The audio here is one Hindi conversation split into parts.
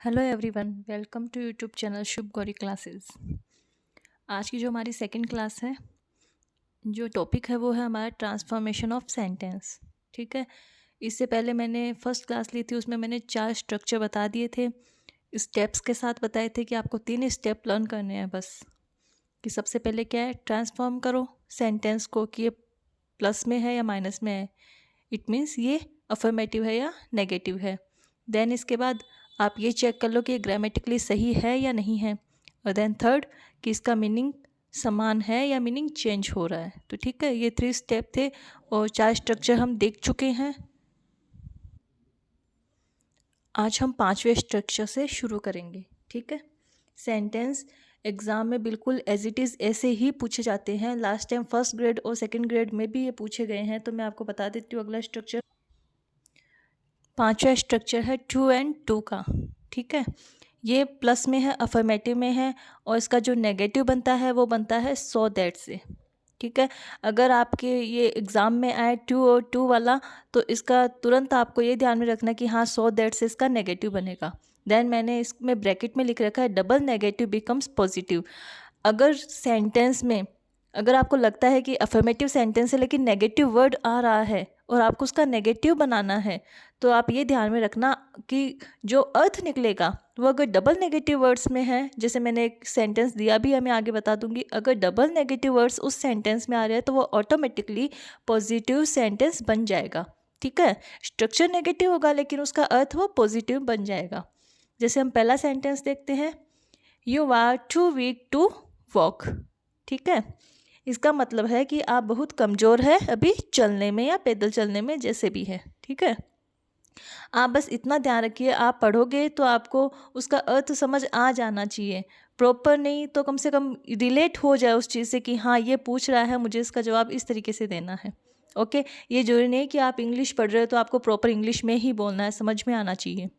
Hello everyone, welcome to YouTube channel Shubh Gauri classes. आज की जो हमारी सेकंड क्लास है, जो टॉपिक है वो है हमारा ट्रांसफॉर्मेशन ऑफ सेंटेंस। ठीक है, इससे पहले मैंने फर्स्ट क्लास ली थी, उसमें मैंने 4 स्ट्रक्चर बता दिए थे, स्टेप्स के साथ बताए थे कि आपको 3 स्टेप लर्न करने हैं बस। कि सबसे पहले क्या है, ट्रांसफॉर्म करो सेंटेंस को कि ये प्लस में है या माइनस में है, इट मीन्स ये अफर्मेटिव है या नेगेटिव है। देन इसके बाद आप ये चेक कर लो कि ग्रामेटिकली सही है या नहीं है। और देन थर्ड, कि इसका मीनिंग समान है या मीनिंग चेंज हो रहा है। तो ठीक है, ये 3 स्टेप थे और 4 स्ट्रक्चर हम देख चुके हैं। आज हम 5वें स्ट्रक्चर से शुरू करेंगे। ठीक है, सेंटेंस एग्ज़ाम में बिल्कुल एज इट इज़ ऐसे ही पूछे जाते हैं। लास्ट टाइम फर्स्ट ग्रेड और सेकंड ग्रेड में भी ये पूछे गए हैं, तो मैं आपको बता देती हूँ अगला स्ट्रक्चर। 5वां स्ट्रक्चर है टू एंड टू का। ठीक है, ये प्लस में है, अफर्मेटिव में है, और इसका जो नेगेटिव बनता है वो बनता है सो दैट से। ठीक है, अगर आपके ये एग्ज़ाम में आए टू और टू वाला, तो इसका तुरंत आपको ये ध्यान में रखना कि हाँ सो दैट से इसका नेगेटिव बनेगा। देन मैंने इसमें ब्रैकेट में लिख रखा है डबल नेगेटिव बिकम्स पॉजिटिव। अगर सेंटेंस में अगर आपको लगता है कि अफर्मेटिव सेंटेंस है लेकिन नेगेटिव वर्ड आ रहा है और आपको उसका नेगेटिव बनाना है, तो आप ये ध्यान में रखना कि जो अर्थ निकलेगा वो अगर डबल नेगेटिव वर्ड्स में है, जैसे मैंने एक सेंटेंस दिया भी है, मैं आगे बता दूंगी, अगर डबल नेगेटिव वर्ड्स उस सेंटेंस में आ रहे हैं तो वो ऑटोमेटिकली पॉजिटिव सेंटेंस बन जाएगा। ठीक है, स्ट्रक्चर नेगेटिव होगा लेकिन उसका अर्थ वो पॉजिटिव बन जाएगा। जैसे हम पहला सेंटेंस देखते हैं, you are too weak to walk. ठीक है, इसका मतलब है कि आप बहुत कमज़ोर है अभी चलने में या पैदल चलने में, जैसे भी है। ठीक है, आप बस इतना ध्यान रखिए, आप पढ़ोगे तो आपको उसका अर्थ समझ आ जाना चाहिए। प्रॉपर नहीं तो कम से कम रिलेट हो जाए उस चीज़ से कि हाँ ये पूछ रहा है, मुझे इसका जवाब इस तरीके से देना है। ओके, ये जरूरी नहीं कि आप इंग्लिश पढ़ रहे हो तो आपको प्रॉपर इंग्लिश में ही बोलना है, समझ में आना चाहिए।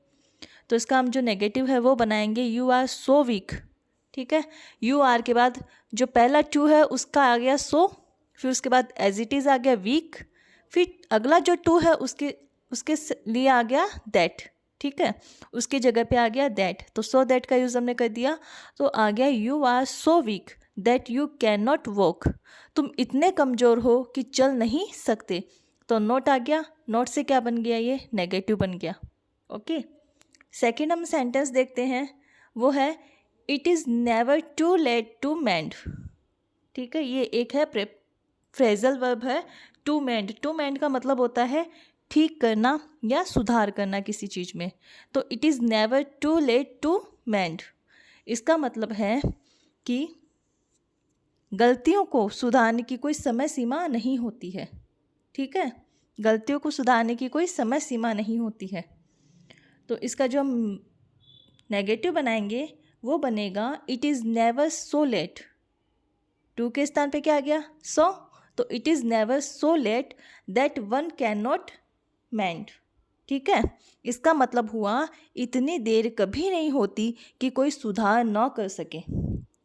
तो इसका हम जो नेगेटिव है वो बनाएंगे यू आर सो वीक। ठीक है, यू आर के बाद जो पहला टू है उसका आ गया सो, फिर उसके बाद एज इट इज़ आ गया वीक, फिर अगला जो टू है उसके उसके लिए आ गया दैट। ठीक है, उसकी जगह पे आ गया दैट, तो सो दैट का यूज़ हमने कर दिया, तो आ गया you are so weak that you can not walk. तुम इतने कमज़ोर हो कि चल नहीं सकते, तो नॉट आ गया, नॉट से क्या बन गया, ये नेगेटिव बन गया। ओके, सेकेंड हम सेंटेंस देखते हैं, वो है it is never too late to mend. ठीक है, ये एक है फ्रेजल वर्ब है टू मेंड। टू मेंड का मतलब होता है ठीक करना या सुधार करना किसी चीज़ में। तो it is never too late to mend, इसका मतलब है कि गलतियों को सुधारने की कोई समय सीमा नहीं होती है। ठीक है, गलतियों को सुधारने की कोई समय सीमा नहीं होती है। तो इसका जो हम नेगेटिव बनाएंगे वो बनेगा it is never so late. Too के स्थान पे क्या आ गया, सो, तो it is never so late that one can not mend. ठीक है, इसका मतलब हुआ इतनी देर कभी नहीं होती कि कोई सुधार न कर सके।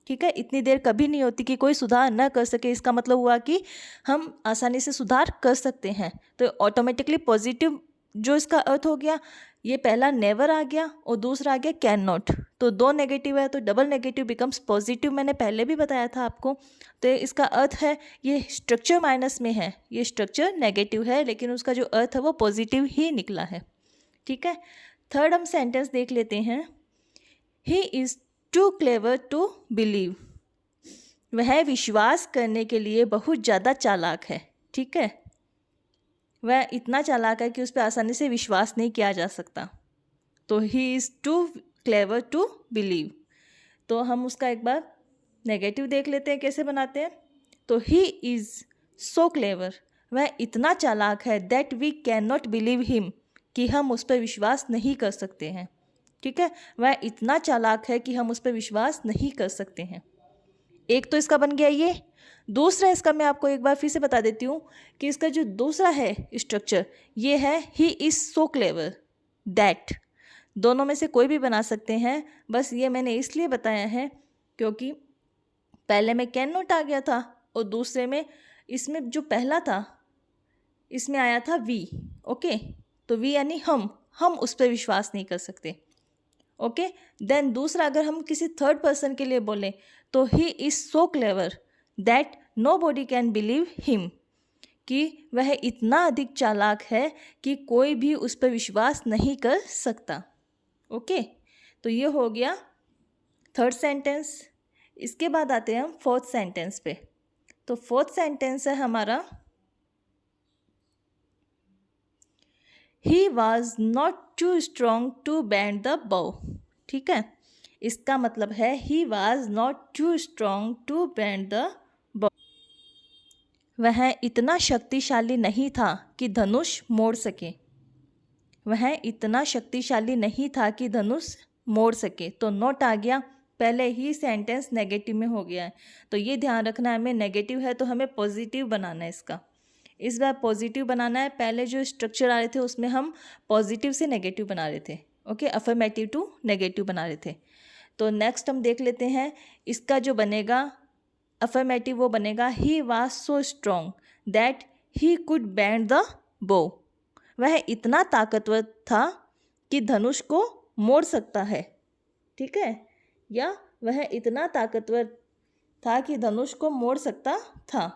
ठीक है, इतनी देर कभी नहीं होती कि कोई सुधार न कर सके, इसका मतलब हुआ कि हम आसानी से सुधार कर सकते हैं। तो ऑटोमेटिकली पॉजिटिव जो इसका अर्थ हो गया, ये पहला नेवर आ गया और दूसरा आ गया कैन नॉट, तो दो नेगेटिव है तो डबल नेगेटिव बिकम्स पॉजिटिव, मैंने पहले भी बताया था आपको। तो इसका अर्थ है ये स्ट्रक्चर माइनस में है, ये स्ट्रक्चर नेगेटिव है लेकिन उसका जो अर्थ है वो पॉजिटिव ही निकला है। ठीक है, थर्ड हम सेंटेंस देख लेते हैं, he is too clever to believe. वह विश्वास करने के लिए बहुत ज़्यादा चालाक है। ठीक है, वह इतना चालाक है कि उस पर आसानी से विश्वास नहीं किया जा सकता। तो he is too clever to believe. तो हम उसका एक बार नेगेटिव देख लेते हैं कैसे बनाते हैं। तो ही इज़ सो क्लेवर, वह इतना चालाक है that we can not believe him, कि हम उस पर विश्वास नहीं कर सकते हैं। ठीक है, वह इतना चालाक है कि हम उस पर विश्वास नहीं कर सकते हैं। एक तो इसका बन गया ये। दूसरा इसका मैं आपको एक बार फिर से बता देती हूँ कि इसका जो दूसरा है स्ट्रक्चर, ये है ही इज़ सो क्लेवर दैट। दोनों में से कोई भी बना सकते हैं, बस ये मैंने इसलिए बताया है क्योंकि पहले में कैन नॉट आ गया था और दूसरे में इसमें जो पहला था इसमें आया था वी। ओके, तो वी यानी हम उस पर विश्वास नहीं कर सकते। ओके। देन दूसरा, अगर हम किसी थर्ड पर्सन के लिए बोलें तो he is so clever that nobody can believe him, कि वह इतना अधिक चालाक है कि कोई भी उस पर विश्वास नहीं कर सकता। ओके, तो ये हो गया थर्ड सेंटेंस। इसके बाद आते हैं हम फोर्थ सेंटेंस पे। तो फोर्थ सेंटेंस है हमारा, he was not too strong to bend the bow. ठीक है, इसका मतलब है he was not too strong to bend the bow. वह इतना शक्तिशाली नहीं था कि धनुष मोड़ सके। वह इतना शक्तिशाली नहीं था कि धनुष मोड़ सके। तो नॉट आ गया, पहले ही सेंटेंस नेगेटिव में हो गया है, तो ये ध्यान रखना है, हमें नेगेटिव है तो हमें पॉजिटिव बनाना है इसका। इस बार पॉजिटिव बनाना है। पहले जो स्ट्रक्चर आ रहे थे उसमें हम पॉजिटिव से नेगेटिव बना रहे थे। ओके, अफर्मेटिव टू नेगेटिव बना रहे थे। तो नेक्स्ट हम देख लेते हैं इसका जो बनेगा अफर्मेटिव, वो बनेगा he was so strong that he could band the bow. वह इतना ताकतवर था कि धनुष को मोड़ सकता है। ठीक है, या वह इतना ताकतवर था कि धनुष को मोड़ सकता था।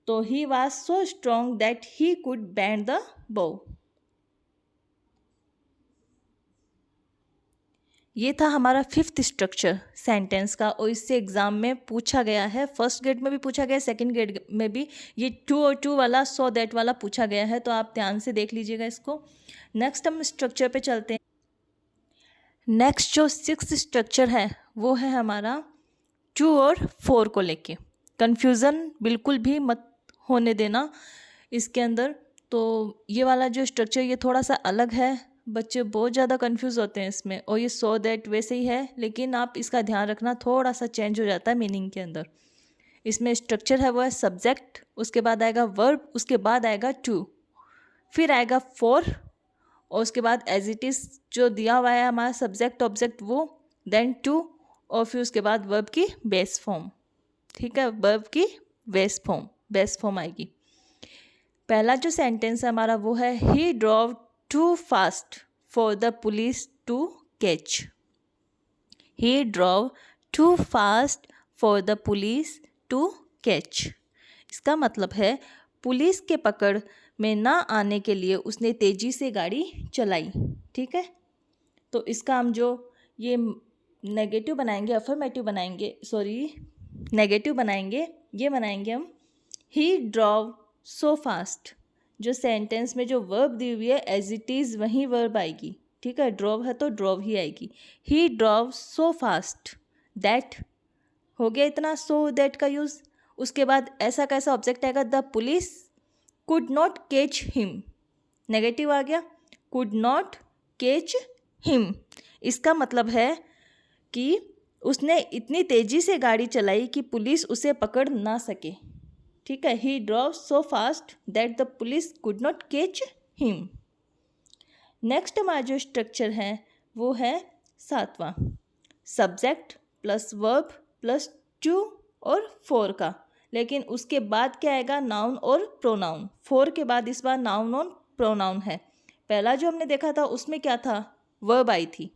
तो he was so strong that he could band the बो। ये था हमारा फिफ्थ स्ट्रक्चर सेंटेंस का, और इससे एग्जाम में पूछा गया है। फर्स्ट ग्रेड में भी पूछा गया है, सेकंड ग्रेड में भी ये 2 और 2 वाला सो दैट वाला पूछा गया है, तो आप ध्यान से देख लीजिएगा इसको। नेक्स्ट हम स्ट्रक्चर पे चलते हैं। नेक्स्ट जो सिक्स्थ स्ट्रक्चर है वो है हमारा 2 और 4 को लेके। कन्फ्यूज़न बिल्कुल भी मत होने देना इसके अंदर। तो ये वाला जो स्ट्रक्चर ये थोड़ा सा अलग है, बच्चे बहुत ज़्यादा कंफ्यूज होते हैं इसमें, और ये सो दैट वैसे ही है, लेकिन आप इसका ध्यान रखना थोड़ा सा चेंज हो जाता है मीनिंग के अंदर। इसमें स्ट्रक्चर है वो है सब्जेक्ट, उसके बाद आएगा वर्ब, उसके बाद आएगा टू, फिर आएगा फोर, और उसके बाद एज इट इज़ जो दिया हुआ है हमारा सब्जेक्ट ऑब्जेक्ट वो, देन टू, और फिर उसके बाद वर्ब की बेस फॉर्म। ठीक है, वर्ब की बेस फॉर्म आएगी। पहला जो सेंटेंस है हमारा वो है ही drove too fast for the police to catch. He drove too fast for the police to catch. इसका मतलब है पुलिस के पकड़ में ना आने के लिए उसने तेज़ी से गाड़ी चलाई। ठीक है, तो इसका हम जो ये नेगेटिव बनाएंगे, अफर्मेटिव बनाएंगे, नेगेटिव बनाएंगे, ये बनाएंगे हम ही ड्रॉव सो फास्ट। जो सेंटेंस में जो वर्ब दी हुई है एज इट इज़ वही वर्ब आएगी। ठीक है, ड्रॉव है तो ड्रॉव ही आएगी। ही ड्रॉव सो फास्ट दैट, हो गया इतना सो दैट का यूज़। उसके बाद ऐसा कैसा ऑब्जेक्ट आएगा, the police could not catch him. Negative आ गया, कुड नॉट कैच हिम। इसका मतलब है कि उसने इतनी तेज़ी से गाड़ी चलाई कि पुलिस उसे पकड़ ना सके। ठीक है, ही drove so fast that the police could not catch him. Next हमारा जो स्ट्रक्चर है वो है 7वां, subject plus verb plus too और 4 का। लेकिन उसके बाद क्या आएगा, नाउन और प्रोनाउन। 4 के बाद इस बार नाउन और प्रोनाउन है। पहला जो हमने देखा था उसमें क्या था, वर्ब आई थी,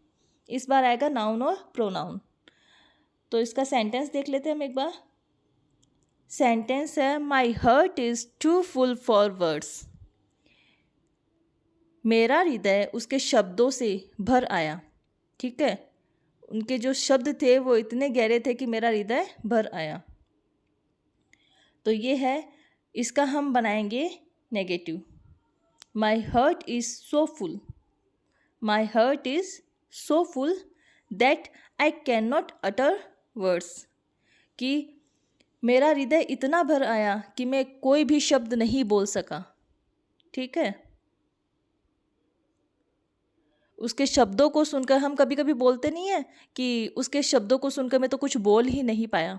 इस बार आएगा नाउन और प्रोनाउन। तो इसका सेंटेंस देख लेते हैं हम एक बार। सेंटेंस है my heart is too full for words. मेरा हृदय उसके शब्दों से भर आया। ठीक है, उनके जो शब्द थे वो इतने गहरे थे कि मेरा हृदय भर आया। तो ये है, इसका हम बनाएंगे negative. My heart is so full, my heart is so full that I can not utter words, कि मेरा हृदय इतना भर आया कि मैं कोई भी शब्द नहीं बोल सका। ठीक है, उसके शब्दों को सुनकर, हम कभी कभी बोलते नहीं है कि उसके शब्दों को सुनकर मैं तो कुछ बोल ही नहीं पाया।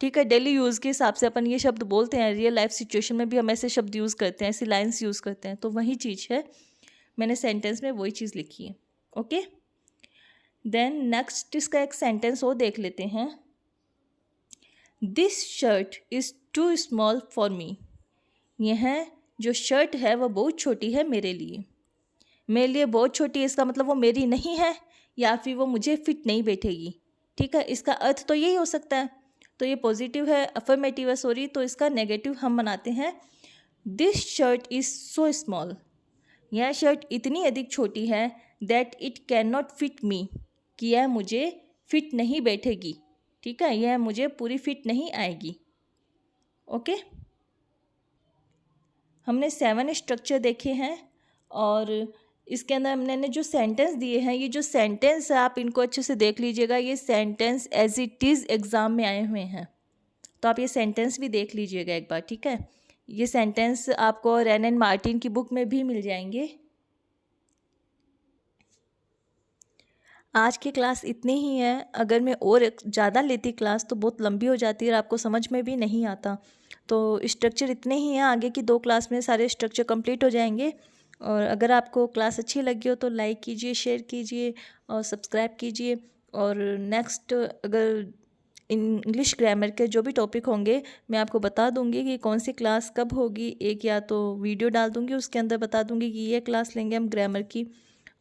ठीक है, डेली यूज़ के हिसाब से अपन ये शब्द बोलते हैं, रियल लाइफ सिचुएशन में भी हम ऐसे शब्द यूज़ करते हैं, ऐसी लाइन्स यूज़ करते हैं, तो वही चीज़ है, मैंने सेंटेंस में वही चीज़ लिखी है। ओके, देन नेक्स्ट इसका एक सेंटेंस और देख लेते हैं। This shirt is too small for me. यह जो शर्ट है वह बहुत छोटी है मेरे लिए। मेरे लिए बहुत छोटी है इसका मतलब वो मेरी नहीं है या फिर वो मुझे फिट नहीं बैठेगी। ठीक है, इसका अर्थ तो यही हो सकता है। तो ये पॉजिटिव है, अफर्मेटिव है सॉरी, तो इसका नेगेटिव हम बनाते हैं this shirt is so small. यह शर्ट इतनी अधिक छोटी है that it can not fit me, कि यह मुझे फिट नहीं बैठेगी। ठीक है, यह मुझे पूरी फिट नहीं आएगी। ओके, हमने 7 स्ट्रक्चर देखे हैं और इसके अंदर हमने जो सेंटेंस दिए हैं, ये जो सेंटेंस है आप इनको अच्छे से देख लीजिएगा। ये sentence as it is exam में आए हुए हैं, तो आप ये सेंटेंस भी देख लीजिएगा एक बार। ठीक है, ये सेंटेंस आपको रैन एंड मार्टिन की बुक में भी मिल जाएंगे। आज की क्लास इतनी ही है। अगर मैं और ज़्यादा लेती क्लास तो बहुत लंबी हो जाती है और आपको समझ में भी नहीं आता। तो स्ट्रक्चर इतने ही हैं, आगे की 2 क्लास में सारे स्ट्रक्चर कंप्लीट हो जाएंगे। और अगर आपको क्लास अच्छी लगी हो तो लाइक कीजिए, शेयर कीजिए और सब्सक्राइब कीजिए। और नेक्स्ट अगर इंग्लिश ग्रामर के जो भी टॉपिक होंगे मैं आपको बता दूंगी कि कौन सी क्लास कब होगी। एक या तो वीडियो डाल दूंगी, उसके अंदर बता दूंगी कि ये क्लास लेंगे हम ग्रामर की।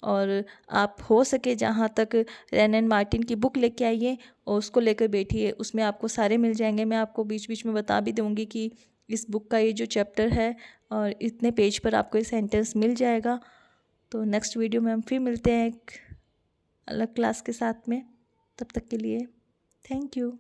और आप हो सके जहाँ तक रैन एंड मार्टिन की बुक लेके आइए और उसको लेकर बैठिए, उसमें आपको सारे मिल जाएंगे। मैं आपको बीच बीच में बता भी दूंगी कि इस बुक का ये जो चैप्टर है और इतने पेज पर आपको ये सेंटेंस मिल जाएगा। तो नेक्स्ट वीडियो में हम फिर मिलते हैं एक अलग क्लास के साथ में। तब तक के लिए थैंक यू।